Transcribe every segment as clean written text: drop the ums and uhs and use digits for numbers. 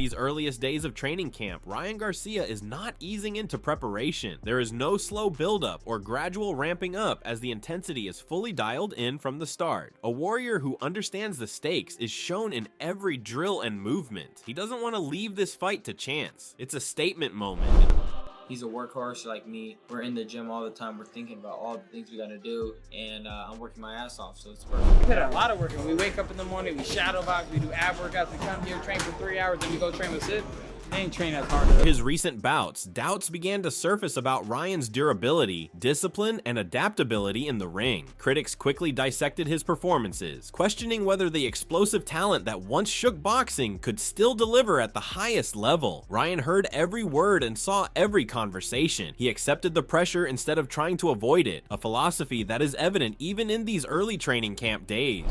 these earliest days of training camp, Ryan Garcia is not easing into preparation. There is no slow buildup or gradual ramping up as the intensity is fully dialed in from the start. A warrior who understands the stakes is shown in every drill and movement. He doesn't want to leave this fight to chance. It's a statement moment. He's a workhorse like me. We're in the gym all the time. We're thinking about all the things we gotta do, and I'm working my ass off, so it's working. We put a lot of work in. We wake up in the morning, we shadow box, we do ab workouts, we come here, train for 3 hours, then we go train with Sid. They ain't train as hard. His recent bouts, doubts began to surface about Ryan's durability, discipline, and adaptability in the ring. Critics quickly dissected his performances, questioning whether the explosive talent that once shook boxing could still deliver at the highest level. Ryan heard every word and saw every conversation. He accepted the pressure instead of trying to avoid it, a philosophy that is evident even in these early training camp days.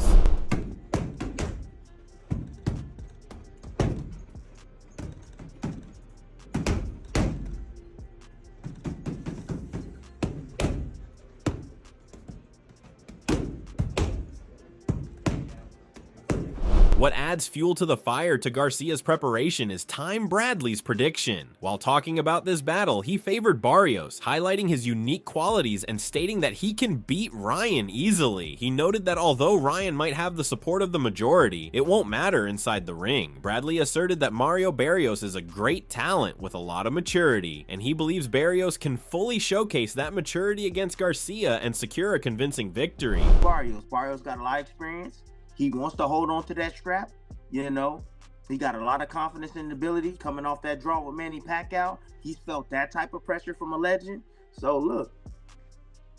What adds fuel to the fire to Garcia's preparation is Time Bradley's prediction. While talking about this battle, he favored Barrios, highlighting his unique qualities and stating that he can beat Ryan easily. He noted that although Ryan might have the support of the majority, it won't matter inside the ring. Bradley asserted that Mario Barrios is a great talent with a lot of maturity, and he believes Barrios can fully showcase that maturity against Garcia and secure a convincing victory. Barrios got a lot of experience. He wants to hold on to that strap, you know. He got a lot of confidence in the ability coming off that draw with Manny Pacquiao. He's felt that type of pressure from a legend. So look,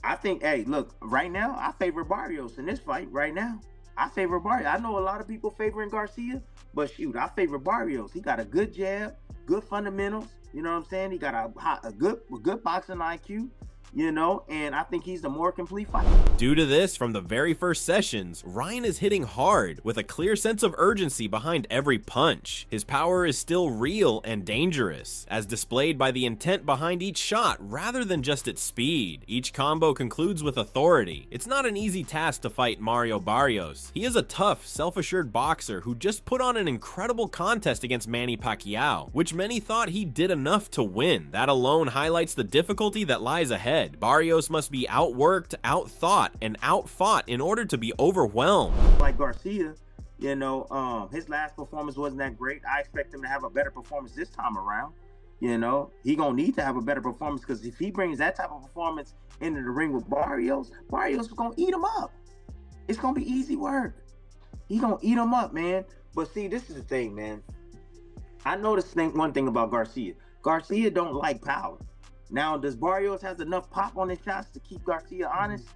I think, hey, look, right now, I favor Barrios in this fight right now. I favor Barrios. I know a lot of people favoring Garcia, but shoot, I favor Barrios. He got a good jab, good fundamentals, you know what I'm saying? He got a good boxing IQ. You know, and I think he's the more complete fighter. Due to this, from the very first sessions, Ryan is hitting hard with a clear sense of urgency behind every punch. His power is still real and dangerous, as displayed by the intent behind each shot rather than just its speed. Each combo concludes with authority. It's not an easy task to fight Mario Barrios. He is a tough, self-assured boxer who just put on an incredible contest against Manny Pacquiao, which many thought he did enough to win. That alone highlights the difficulty that lies ahead. Barrios must be outworked, outthought, and outfought in order to be overwhelmed. Like Garcia, you know, his last performance wasn't that great. I expect him to have a better performance this time around. You know, he gonna need to have a better performance, because if he brings that type of performance into the ring with Barrios is gonna eat him up. It's gonna be easy work. He gonna eat him up, man. But see, this is the thing, man. I noticed one thing about Garcia. Garcia don't like power. Now, does Barrios have enough pop on his shots to keep Garcia honest?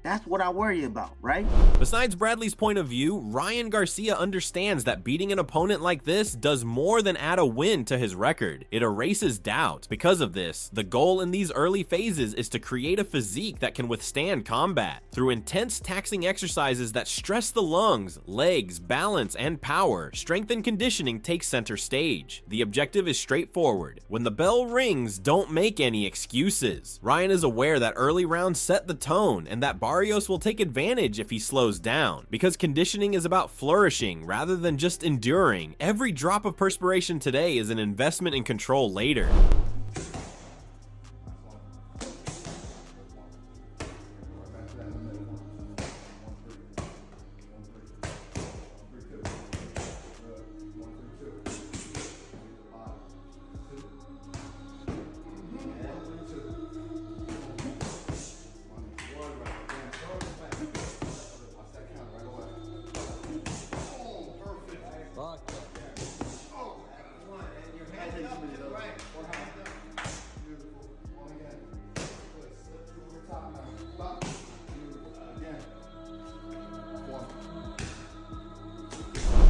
That's what I worry about, right? Besides Bradley's point of view, Ryan Garcia understands that beating an opponent like this does more than add a win to his record. It erases doubt. Because of this, the goal in these early phases is to create a physique that can withstand combat. Through intense, taxing exercises that stress the lungs, legs, balance, and power, strength and conditioning takes center stage. The objective is straightforward. When the bell rings, don't make any excuses. Ryan is aware that early rounds set the tone, and that Barrios will take advantage if he slows down. Because conditioning is about flourishing rather than just enduring, every drop of perspiration today is an investment in control later.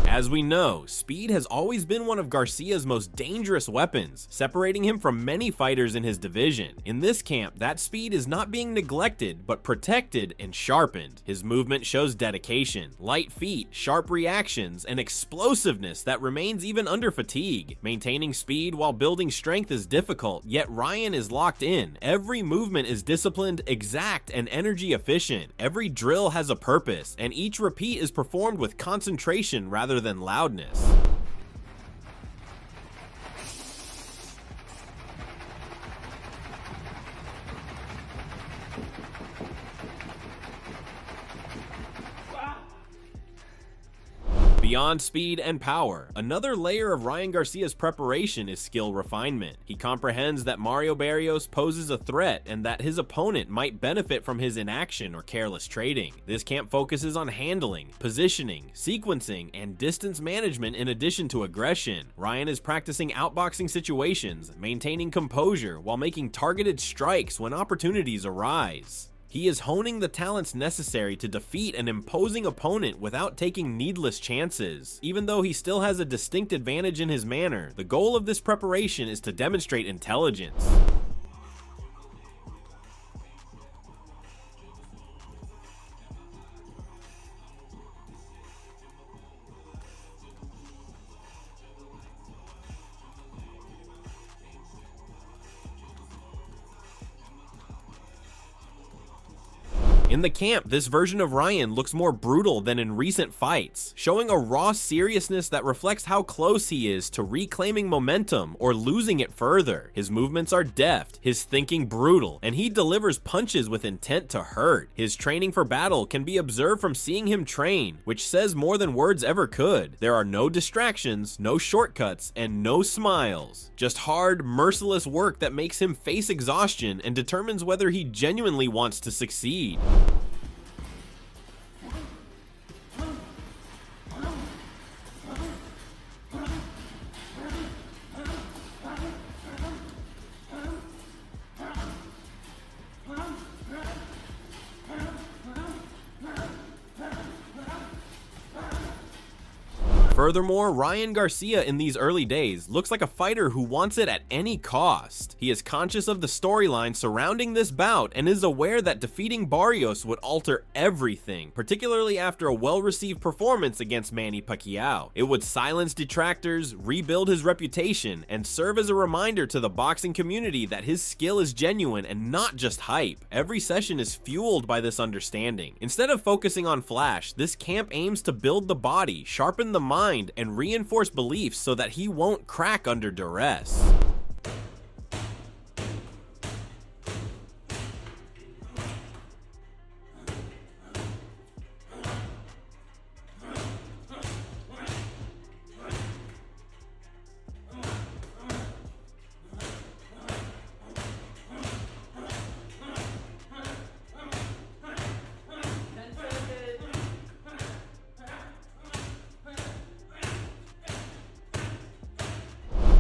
As we know, speed has always been one of Garcia's most dangerous weapons, separating him from many fighters in his division. In this camp, that speed is not being neglected, but protected and sharpened. His movement shows dedication, light feet, sharp reactions, and explosiveness that remains even under fatigue. Maintaining speed while building strength is difficult, yet Ryan is locked in. Every movement is disciplined, exact, and energy efficient. Every drill has a purpose, and each repeat is performed with concentration rather than loudness. Beyond speed and power, another layer of Ryan Garcia's preparation is skill refinement. He comprehends that Mario Barrios poses a threat and that his opponent might benefit from his inaction or careless trading. This camp focuses on handling, positioning, sequencing, and distance management in addition to aggression. Ryan is practicing outboxing situations, maintaining composure while making targeted strikes when opportunities arise. He is honing the talents necessary to defeat an imposing opponent without taking needless chances. Even though he still has a distinct advantage in his manner, the goal of this preparation is to demonstrate intelligence. In the camp, this version of Ryan looks more brutal than in recent fights, showing a raw seriousness that reflects how close he is to reclaiming momentum or losing it further. His movements are deft, his thinking brutal, and he delivers punches with intent to hurt. His training for battle can be observed from seeing him train, which says more than words ever could. There are no distractions, no shortcuts, and no smiles. Just hard, merciless work that makes him face exhaustion and determines whether he genuinely wants to succeed. Furthermore, Ryan Garcia in these early days looks like a fighter who wants it at any cost. He is conscious of the storyline surrounding this bout and is aware that defeating Barrios would alter everything, particularly after a well-received performance against Manny Pacquiao. It would silence detractors, rebuild his reputation, and serve as a reminder to the boxing community that his skill is genuine and not just hype. Every session is fueled by this understanding. Instead of focusing on flash, this camp aims to build the body, sharpen the mind, and reinforce beliefs so that he won't crack under duress.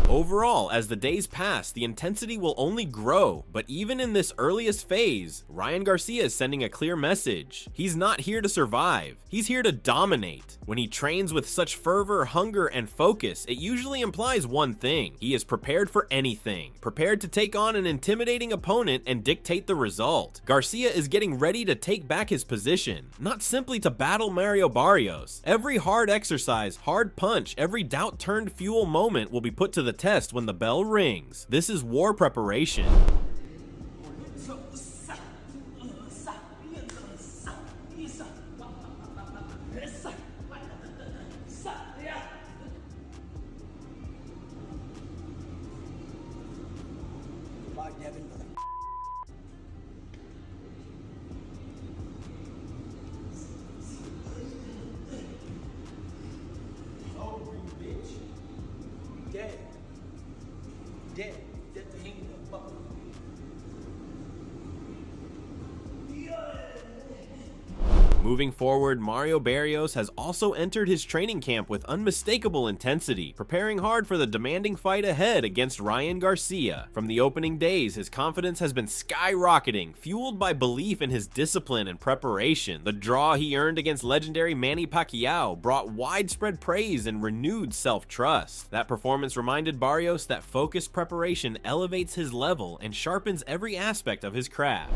Overall, as the days pass, the intensity will only grow, but even in this earliest phase, Ryan Garcia is sending a clear message. He's not here to survive, he's here to dominate. When he trains with such fervor, hunger, and focus, it usually implies one thing: he is prepared for anything, prepared to take on an intimidating opponent and dictate the result. Garcia is getting ready to take back his position, not simply to battle Mario Barrios. Every hard exercise, hard punch, every doubt-turned fuel moment will be put to the test when the bell rings. This is war preparation. Moving forward, Mario Barrios has also entered his training camp with unmistakable intensity, preparing hard for the demanding fight ahead against Ryan Garcia. From the opening days, his confidence has been skyrocketing, fueled by belief in his discipline and preparation. The draw he earned against legendary Manny Pacquiao brought widespread praise and renewed self-trust. That performance reminded Barrios that focused preparation elevates his level and sharpens every aspect of his craft.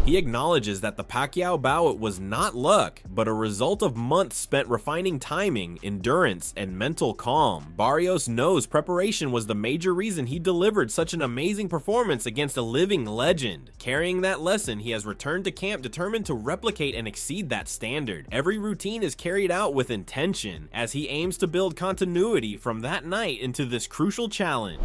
He acknowledges that the Pacquiao bout was not luck, but a result of months spent refining timing, endurance, and mental calm. Barrios knows preparation was the major reason he delivered such an amazing performance against a living legend. Carrying that lesson, he has returned to camp determined to replicate and exceed that standard. Every routine is carried out with intention, as he aims to build continuity from that night into this crucial challenge.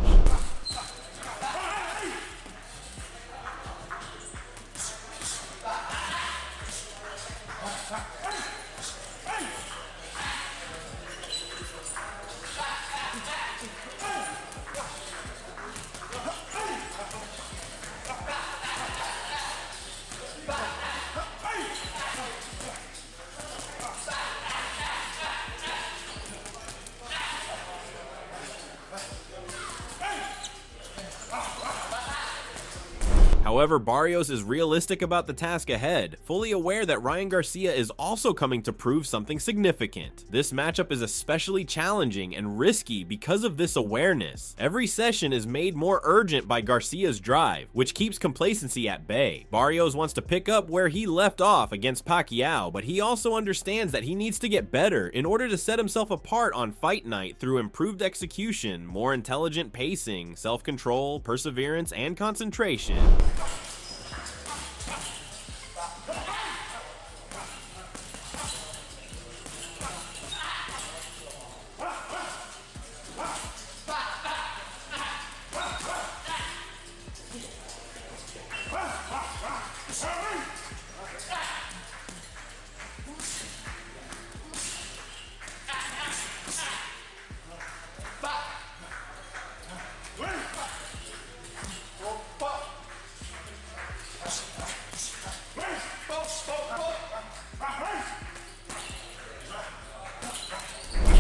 However, Barrios is realistic about the task ahead, fully aware that Ryan Garcia is also coming to prove something significant. This matchup is especially challenging and risky because of this awareness. Every session is made more urgent by Garcia's drive, which keeps complacency at bay. Barrios wants to pick up where he left off against Pacquiao, but he also understands that he needs to get better in order to set himself apart on fight night through improved execution, more intelligent pacing, self-control, perseverance, and concentration.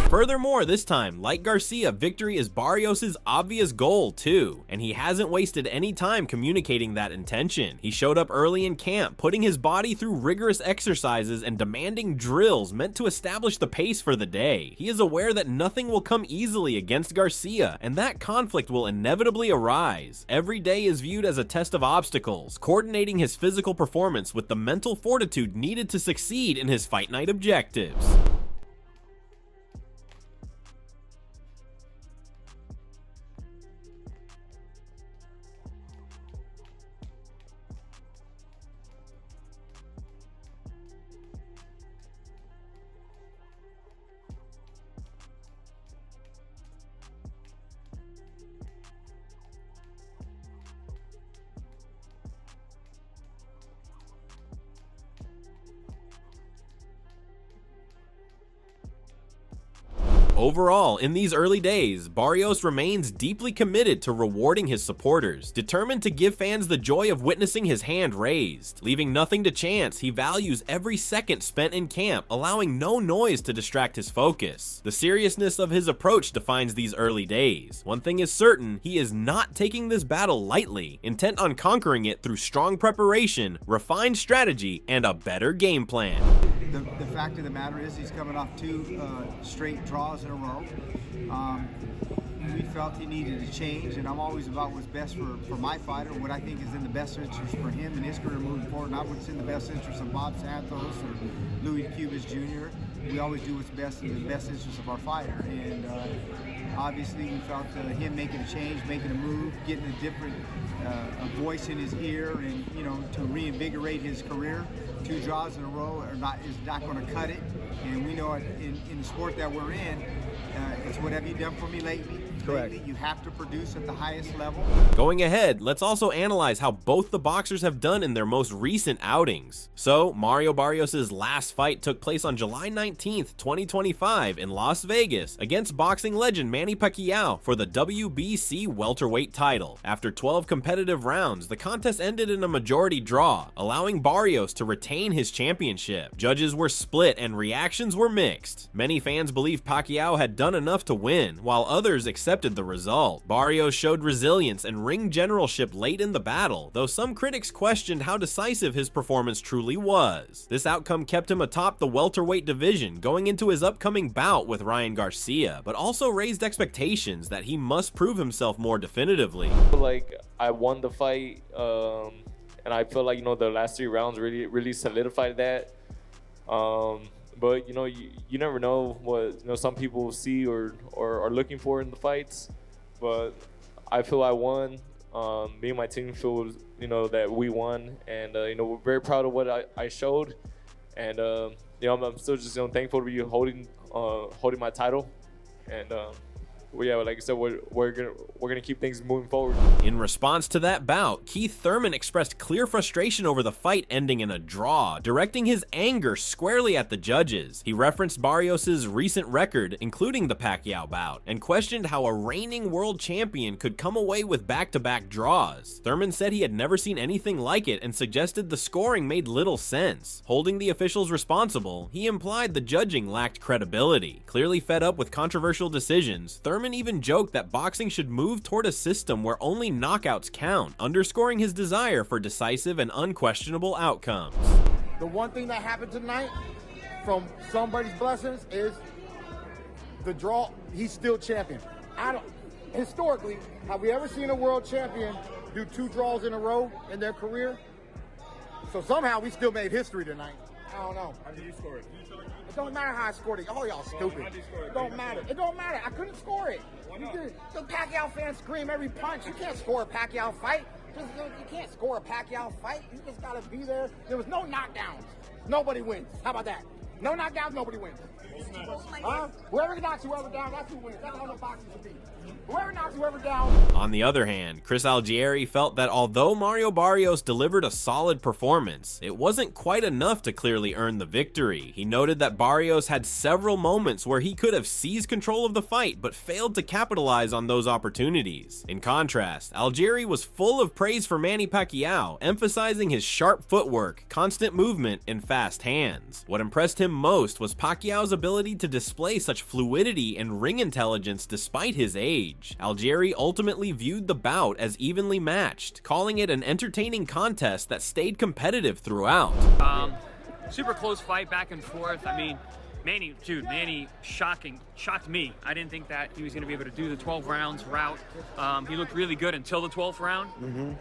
Furthermore, this time, like Garcia, victory is Barrios' obvious goal too, and he hasn't wasted any time communicating that intention. He showed up early in camp, putting his body through rigorous exercises and demanding drills meant to establish the pace for the day. He is aware that nothing will come easily against Garcia, and that conflict will inevitably arise. Every day is viewed as a test of obstacles, coordinating his physical performance with the mental fortitude needed to succeed in his fight night objectives. Overall, in these early days, Barrios remains deeply committed to rewarding his supporters, determined to give fans the joy of witnessing his hand raised. Leaving nothing to chance, he values every second spent in camp, allowing no noise to distract his focus. The seriousness of his approach defines these early days. One thing is certain, he is not taking this battle lightly, intent on conquering it through strong preparation, refined strategy, and a better game plan. The fact of the matter is he's coming off two straight draws in a row. We felt he needed a change, and I'm always about what's best for my fighter, what I think is in the best interest for him and his career moving forward, not what's in the best interest of Bob Santos or Louis Cubas Jr. We always do what's best in the best interest of our fighter, and obviously we felt him making a change, making a move, getting a different a voice in his ear, and to reinvigorate his career. Two draws in a row is not going to cut it, and we know in the sport that we're in, it's what have you done for me lately? Correct. You have to produce at the highest level. Going ahead, let's also analyze how both the boxers have done in their most recent outings. So, Mario Barrios' last fight took place on July 19th, 2025 in Las Vegas against boxing legend Manny Pacquiao for the WBC welterweight title. After 12 competitive rounds, the contest ended in a majority draw, allowing Barrios to retain his championship. Judges were split and reactions were mixed. Many fans believe Pacquiao had done enough to win, while others accepted the result. Barrios showed resilience and ring generalship late in the battle, though some critics questioned how decisive his performance truly was. This outcome kept him atop the welterweight division going into his upcoming bout with Ryan Garcia, but also raised expectations that he must prove himself more definitively. Like, I won the fight, and I feel like, you know, the last 3 rounds really solidified that. But you know, you never know what, you know, some people see or are looking for in the fights. But I feel I won. Me and my team feel, you know, that we won, and you know, we're very proud of what I showed. And you know, I'm still just, you know, thankful to be holding my title. And well, yeah, like I said, we're gonna keep things moving forward. In response to that bout, Keith Thurman expressed clear frustration over the fight ending in a draw, directing his anger squarely at the judges. He referenced Barrios' recent record, including the Pacquiao bout, and questioned how a reigning world champion could come away with back-to-back draws. Thurman said he had never seen anything like it and suggested the scoring made little sense. Holding the officials responsible, he implied the judging lacked credibility. Clearly fed up with controversial decisions, Thurman even joked that boxing should move toward a system where only knockouts count, underscoring his desire for decisive and unquestionable outcomes. The one thing that happened tonight, from somebody's blessings, is the draw. He's still champion. Historically, have we ever seen a world champion do 2 draws in a row in their career? So somehow we still made history tonight. I don't know. How did you score it? It don't matter how I scored it. Oh, y'all stupid. It don't matter. It don't matter. I couldn't score it. The Pacquiao fans scream every punch. You can't score a Pacquiao fight. You can't score a Pacquiao fight. You just gotta be there. There was no knockdowns. Nobody wins. How about that? No knockdowns, nobody wins. Whoever knocks whoever down, that's who wins. That's how the boxing should be. Whoever knocks whoever down. On the other hand, Chris Algieri felt that although Mario Barrios delivered a solid performance, it wasn't quite enough to clearly earn the victory. He noted that Barrios had several moments where he could have seized control of the fight but failed to capitalize on those opportunities. In contrast, Algieri was full of praise for Manny Pacquiao, emphasizing his sharp footwork, constant movement, and fast hands. What impressed him most was Pacquiao's ability to display such fluidity and ring intelligence despite his age. Algieri ultimately viewed the bout as evenly matched, calling it an entertaining contest that stayed competitive throughout. Super close fight, back and forth. I mean, Manny shocked me. I didn't think that he was going to be able to do the 12 rounds route. He looked really good until the 12th round.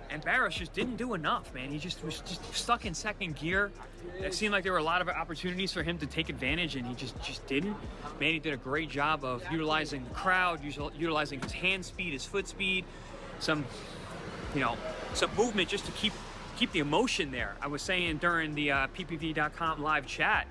And Barrios just didn't do enough, man. He just was stuck in second gear. It seemed like there were a lot of opportunities for him to take advantage, and he just didn't. Manny did a great job of utilizing the crowd, utilizing his hand speed, his foot speed, some movement just to keep the emotion there. I was saying during the PPV.com live chat,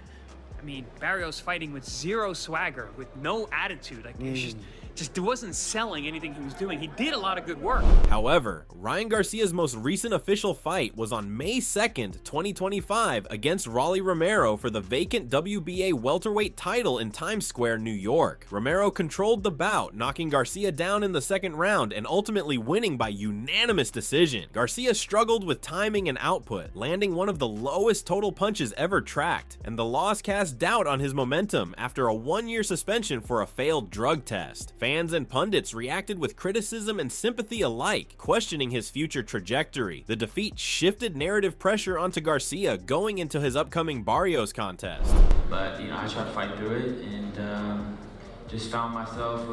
I mean, Barrios fighting with zero swagger, with no attitude. Like, it wasn't selling anything he was doing. He did a lot of good work. However, Ryan Garcia's most recent official fight was on May 2nd, 2025 against Rolly Romero for the vacant WBA welterweight title in Times Square, New York. Romero controlled the bout, knocking Garcia down in the second round and ultimately winning by unanimous decision. Garcia struggled with timing and output, landing one of the lowest total punches ever tracked, and the loss cast doubt on his momentum after a 1-year suspension for a failed drug test. Fans and pundits reacted with criticism and sympathy alike, questioning his future trajectory. The defeat shifted narrative pressure onto Garcia going into his upcoming Barrios contest. But, I tried to fight through it and just found myself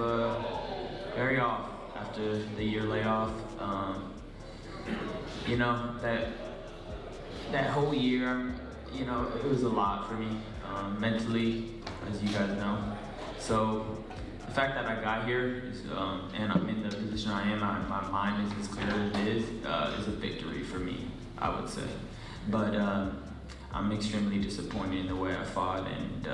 very off after the year layoff. That whole year, it was a lot for me mentally, as you guys know. So the fact that I got here is, and I'm in the position I am, my mind is as clear as it is a victory for me, I would say. But I'm extremely disappointed in the way I fought, and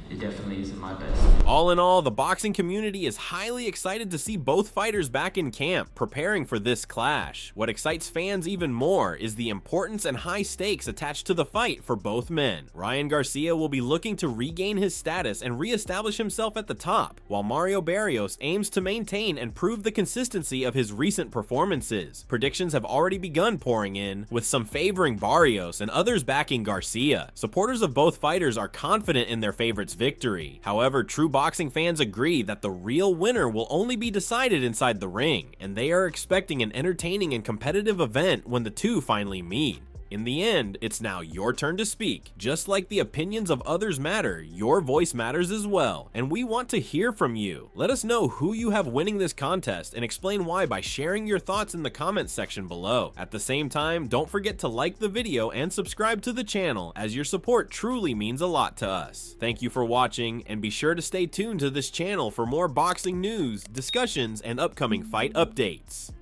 it definitely isn't my best. All in all, the boxing community is highly excited to see both fighters back in camp, preparing for this clash. What excites fans even more is the importance and high stakes attached to the fight for both men. Ryan Garcia will be looking to regain his status and reestablish himself at the top, while Mario Barrios aims to maintain and prove the consistency of his recent performances. Predictions have already begun pouring in, with some favoring Barrios and others backing Garcia. Supporters of both fighters are confident in their favorites' victory. However, true boxing fans agree that the real winner will only be decided inside the ring, and they are expecting an entertaining and competitive event when the two finally meet. In the end, it's now your turn to speak. Just like the opinions of others matter, your voice matters as well, and we want to hear from you. Let us know who you have winning this contest and explain why by sharing your thoughts in the comments section below. At the same time, don't forget to like the video and subscribe to the channel, as your support truly means a lot to us. Thank you for watching, and be sure to stay tuned to this channel for more boxing news, discussions, and upcoming fight updates.